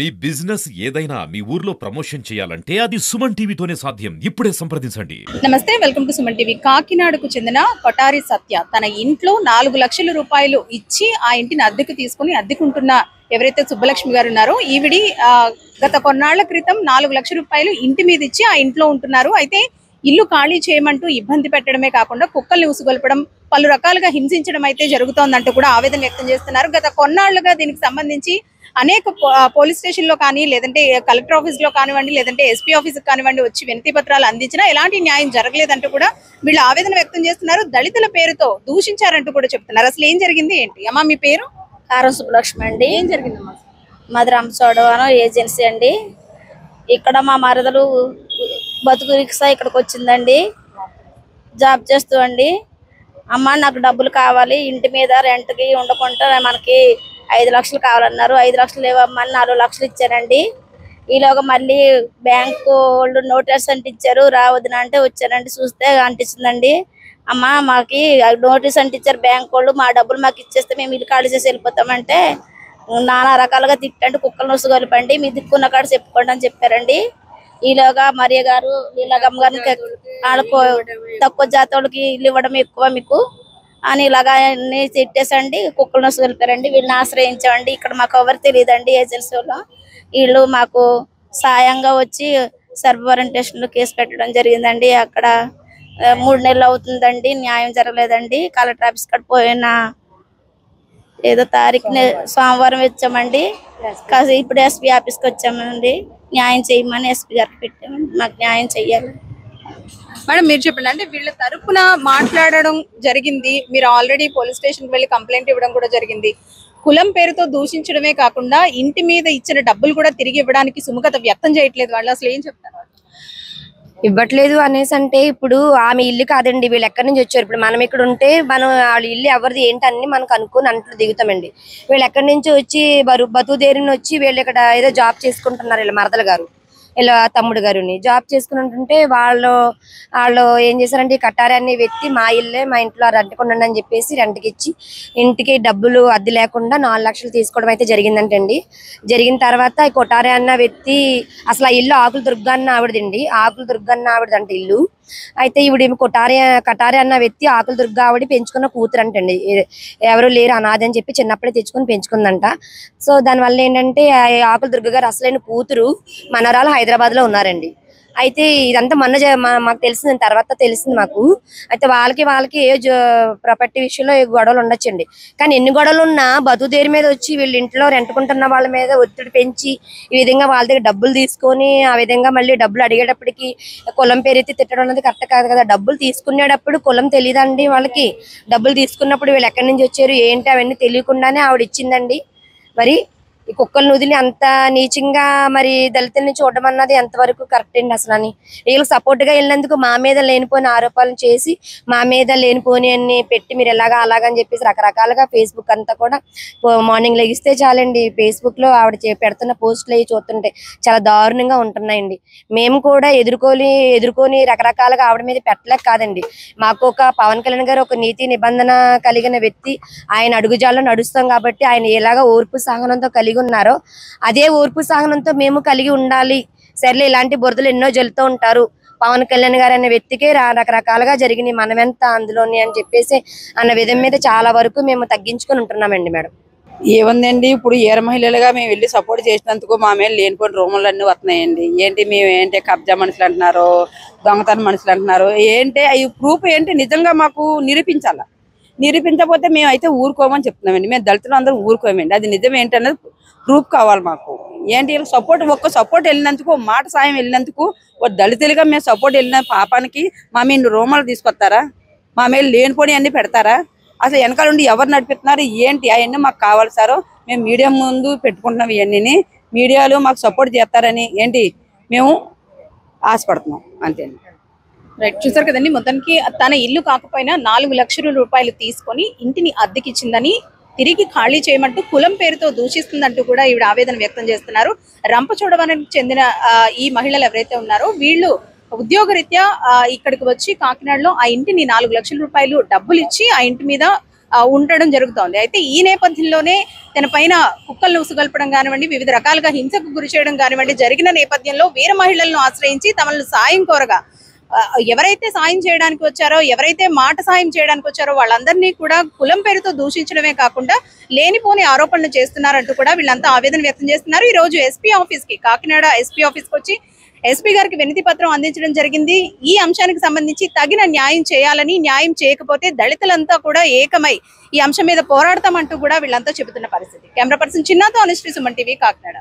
మీ business ఏదైనా మీ ఊర్లో promotion చేయాలంటే అది సుమన్ టీవీతోనే సాధ్యం. ఇప్పుడే సంప్రదించండి. నమస్తే, వెల్కమ్ టు సుమన్ టీవీ. కాకినాడకు చెందిన కొటారి సత్య తన ఇంట్లో 4 లక్షల రూపాయలు ఇచ్చి ఆ ఇంటిని అద్దెకు తీసుకుని అద్దెకుంటున్న ఎవరైతే సుబ్బలక్ష్మి గారు ఉన్నారో ఈవిడి గత కొన్నాళ్ల క్రితం 4 లక్షల రూపాయలు ఇంటి మీద ఇచ్చి ఆ ఇంట్లో ఉంటున్నారు. అయితే ఇల్లు ఖాళీ చేయమంటూ ఇబ్బంది పెట్టడమే కాకుండా కుక్కల్ని ఉసుగొల్పడం, పలు రకాలుగా హింసించడం అయితే జరుగుతోందంటూ కూడా ఆవేదన వ్యక్తం చేస్తున్నారు. గత కొన్నాళ్లుగా దీనికి సంబంధించి అనేక పోలీస్ స్టేషన్ లో కానీ, లేదంటే కలెక్టర్ ఆఫీస్ లో కానివ్వండి, లేదంటే ఎస్పీ ఆఫీస్ కానివ్వండి వచ్చి వినతి పత్రాలు అందించినా ఎలాంటి న్యాయం జరగలేదంటూ కూడా వీళ్ళు ఆవేదన వ్యక్తం చేస్తున్నారు. దళితుల పేరుతో దూషించారంటూ కూడా చెప్తున్నారు. అసలు ఏం జరిగింది ఏంటి? అమ్మా, మీ పేరు? కారం సుబ్బలక్ష్మి అండి. ఏం జరిగిందమ్మా? మాది రంపచోడవరం ఏజెన్సీ అండి. ఇక్కడ మా మరదలు బతుకు రిక్షా ఇక్కడికి వచ్చిందండి, జాబ్ చేస్తూ అండి. అమ్మ, నాకు డబ్బులు కావాలి, ఇంటి మీద రెంట్కి ఉండకుండా మనకి 5 లక్షలు కావాలన్నారు. 5 లక్షలు లేవమ్మా, 4 లక్షలు ఇచ్చానండి. ఈలోగా మళ్ళీ బ్యాంకు వాళ్ళు నోటీస్ అంటించారు, రావద్దున అంటే వచ్చానండి. చూస్తే అంటించిందండి. అమ్మ, మాకి నోటీస్ అంటించారు బ్యాంకు వాళ్ళు, మా డబ్బులు మాకు ఇచ్చేస్తే మేము ఇల్లు ఖాళీ చేసి వెళ్ళిపోతామంటే నానా రకాలుగా తిట్టండి, కుక్కలు నొసుగొలిపండి, మీ దిక్కున్న కాడ చెప్పుకోండి అని చెప్పారండి. ఈలోగా మరియ గారు ఇలాగమ్మ గారిని వాళ్ళకు తక్కువ జాతి వాళ్ళకి ఇల్లు ఇవ్వడం ఎక్కువ మీకు అని ఇలాగా తిట్టేసండి, కుక్కలు నొసుగొలిపారండి. వీళ్ళని ఆశ్రయించామండి. ఇక్కడ మాకు ఎవరు తెలియదండి ఏజెన్సీ వాళ్ళు. వీళ్ళు మాకు సాయంగా వచ్చి సర్వరం స్టేషన్లో కేసు పెట్టడం జరిగిందండి. అక్కడ 3 నెలలు అవుతుందండి, న్యాయం జరగలేదండి. కలెక్టర్ ఆఫీస్ కాడ పోయిన ఏదో తారీఖుని సోమవారం వచ్చామండి. ఇప్పుడు ఎస్పీ ఆఫీస్కి వచ్చామండి. న్యాయం చేయమని ఎస్పీ గారికి పెట్టామండి. మాకు న్యాయం చెయ్యాలి. మేడం, మీరు చెప్పండి. అంటే వీళ్ళ తరపున మాట్లాడడం జరిగింది, మీరు ఆల్రెడీ పోలీస్ స్టేషన్కి వెళ్ళి కంప్లైంట్ ఇవ్వడం కూడా జరిగింది. కులం పేరుతో దూషించడమే కాకుండా ఇంటి మీద ఇచ్చిన డబ్బులు కూడా తిరిగి ఇవ్వడానికి సుముఖత వ్యక్తం చేయట్లేదు. వాళ్ళు అసలు ఏం చెప్తారు? ఇవ్వట్లేదు అనేసి అంటే ఇప్పుడు ఆమె ఇల్లు కాదండి, వీళ్ళు ఎక్కడి నుంచి వచ్చారు. ఇప్పుడు మనం ఇక్కడ ఉంటే మనం వాళ్ళ ఇల్లు ఎవరిది ఏంటని మనకు అనుకుని అంట్లో దిగుతామండి. వీళ్ళు ఎక్కడి నుంచి వచ్చి బతుదేరిని వచ్చి వీళ్ళు ఇక్కడ ఏదో జాబ్ చేసుకుంటున్నారు. వీళ్ళ మరదలు గారు, ఇలా తమ్ముడు గారుని జాబ్ చేసుకుని ఉంటుంటే వాళ్ళు ఏం చేశారంటే కట్టారి అనే వ్యక్తి మా ఇల్లే, మా ఇంట్లో రెంట్కుండండి అని చెప్పేసి రెంట్కి ఇచ్చి ఇంటికి డబ్బులు అద్దె లేకుండా 4 లక్షలు తీసుకోవడం అయితే జరిగిందంటండి. జరిగిన తర్వాత ఈ కొటారి అన్న వ్యక్తి అసలు ఆ ఇల్లు ఆకుల దుర్గన్న ఆవిడదండి, ఆకుల దుర్గన్న ఆవిడదంట ఇల్లు. అయితే ఈవిడ కటారి అన్న వ్యక్తి ఆకుల దుర్గ ఆవిడ పెంచుకున్న కూతురు అంటండి. ఎవరు లేరు, అనాథ అని చెప్పి చిన్నప్పుడే తెచ్చుకొని పెంచుకుందంట. సో దానివల్ల ఏంటంటే ఆకుల దుర్గ గారు అసలైన కూతురు మనవరాలు హైదరాబాద్ లో ఉన్నారండి. అయితే ఇదంతా మాకు తెలిసింది, తర్వాత తెలిసింది మాకు. అయితే వాళ్ళకి ఏ ప్రాపర్టీ విషయంలో గొడవలు ఉండొచ్చండి. కానీ ఎన్ని గొడవలు ఉన్నా బతుదేరి మీద వచ్చి వీళ్ళ ఇంట్లో రెంటుకుంటున్న వాళ్ళ మీద ఒత్తిడి పెంచి ఈ విధంగా వాళ్ళ దగ్గర డబ్బులు తీసుకొని ఆ విధంగా మళ్ళీ డబ్బులు అడిగేటప్పటికి కులం పేరెత్తి తిట్టడం అనేది కరెక్ట్ కాదు కదా. డబ్బులు తీసుకునేటప్పుడు కులం తెలియదండి వాళ్ళకి. డబ్బులు తీసుకున్నప్పుడు వీళ్ళు ఎక్కడి నుంచి వచ్చారు ఏంటి అవన్నీ తెలియకుండానే ఆవిడ ఇచ్చిందండి. మరి ఈ కుక్కలను వదిలి అంత నీచంగా మరి దళితుల్ని చూడడం అన్నది ఎంతవరకు కరెక్ట్ అండి అసలు అని. వీళ్ళకి సపోర్ట్ గా వెళ్ళినందుకు మా మీద లేనిపోయిన ఆరోపణలు చేసి మా మీద లేనిపోని అన్ని పెట్టి మీరు ఎలాగా అలాగని చెప్పేసి రకరకాలుగా ఫేస్బుక్ అంతా కూడా మార్నింగ్ లెగిస్తే చాలండి ఫేస్బుక్ లో ఆవిడ పెడుతున్న పోస్టులు అవి చూస్తుంటే చాలా దారుణంగా ఉంటున్నాయండి. మేము కూడా ఎదుర్కొని రకరకాలుగా ఆవిడ మీద పెట్టలేక కాదండి. మాకు ఒక పవన్ కళ్యాణ్ గారు ఒక నీతి నిబంధన కలిగిన వ్యక్తి, ఆయన అడుగుజాల్లో నడుస్తాం కాబట్టి ఆయన ఎలాగా ఓర్పు సహనంతో కలిగి ఉన్నారో అదే ఓర్పు సహనంతో మేము కలిగి ఉండాలి. సర్లే, ఇలాంటి బురదలు ఎన్నో జల్లుతూ ఉంటారు. పవన్ కళ్యాణ్ గారు అనే వ్యక్తికి రకరకాలుగా జరిగినాయి, మనమెంత అందులోని అని చెప్పేసి అన్న విధం మీద చాలా వరకు మేము తగ్గించుకొని ఉంటున్నామండి. మేడం, ఏముందండి, ఇప్పుడు ఏర మహిళలుగా మేము వెళ్ళి సపోర్ట్ చేసినందుకు మా మీద లేనిపోయిన రూములు అన్నీ వస్తున్నాయండి. మేము ఏంటి కబ్జా మనుషులు అంటున్నారు, దొంగతనం మనుషులు అంటున్నారు. ఏంటి అవి ప్రూఫ్ ఏంటి? నిజంగా మాకు నిరూపించాలా. నిరూపించకపోతే మేము అయితే ఊరుకోమని చెప్తున్నామండి. మేము దళితులు అందరూ ఊరుకోమండి. అది నిజం ఏంటన్నది ప్రూఫ్ కావాలి మాకు. ఏంటి ఒక్క సపోర్ట్ వెళ్ళినందుకు, మాట సాయం వెళ్ళినందుకు, దళితులుగా మేము సపోర్ట్ వెళ్ళిన పాపానికి మా మీద రూమాలు తీసుకొస్తారా? మా మీద లేనిపోని అన్ని పెడతారా? అసలు వెనకాల నుండి ఎవరు నడిపిస్తున్నారు ఏంటి అవన్నీ మాకు కావాలి సార్. మేము మీడియా ముందు పెట్టుకుంటున్నాం. ఇవన్నీ మీడియాలో మాకు సపోర్ట్ చేస్తారని ఏంటి మేము ఆశపడుతున్నాం అంతే. రైట్, చూసారు కదండి. మొత్తానికి తన ఇల్లు కాకపోయినా 4 లక్షల రూపాయలు తీసుకొని ఇంటిని అద్దెకిచ్చిందని, తిరిగి ఖాళీ చేయమంటూ కులం పేరుతో దూషిస్తుందంటూ కూడా ఈవిడ ఆవేదన వ్యక్తం చేస్తున్నారు. రంపచోడవరానికి చెందిన ఈ మహిళలు ఎవరైతే ఉన్నారో వీళ్ళు ఉద్యోగరీత్యా ఇక్కడికి వచ్చి కాకినాడలో ఆ ఇంటిని 4 లక్షల రూపాయలు డబ్బులు ఇచ్చి ఆ ఇంటి మీద ఉండడం జరుగుతోంది. అయితే ఈ నేపథ్యంలోనే తన పైన కుక్కలను ఉసుగొల్పడం కానివ్వండి, వివిధ రకాలుగా హింసకు గురి చేయడం కానివ్వండి జరిగిన నేపథ్యంలో వీర మహిళలను ఆశ్రయించి తమను సాయం కోరగా ఎవరైతే సాయం చేయడానికి వచ్చారో, ఎవరైతే మాట సాయం చేయడానికి వచ్చారో వాళ్ళందరినీ కూడా కులం పేరుతో దూషించడమే కాకుండా లేనిపోని ఆరోపణలు చేస్తున్నారంటూ కూడా వీళ్ళంతా ఆవేదన వ్యక్తం చేస్తున్నారు. ఈ రోజు కాకినాడ ఎస్పీ ఆఫీస్కి వచ్చి ఎస్పీ గారికి వినతి పత్రం అందించడం జరిగింది. ఈ అంశానికి సంబంధించి తగిన న్యాయం చేయాలని, న్యాయం చేయకపోతే దళితులంతా కూడా ఏకమై ఈ అంశం మీద పోరాడతామంటూ కూడా వీళ్ళంతా చెబుతున్న పరిస్థితి. కెమెరా పర్సన్ చిన్నాతో అనుశ్రీ, సుమన్ టీవీ, కాకినాడ.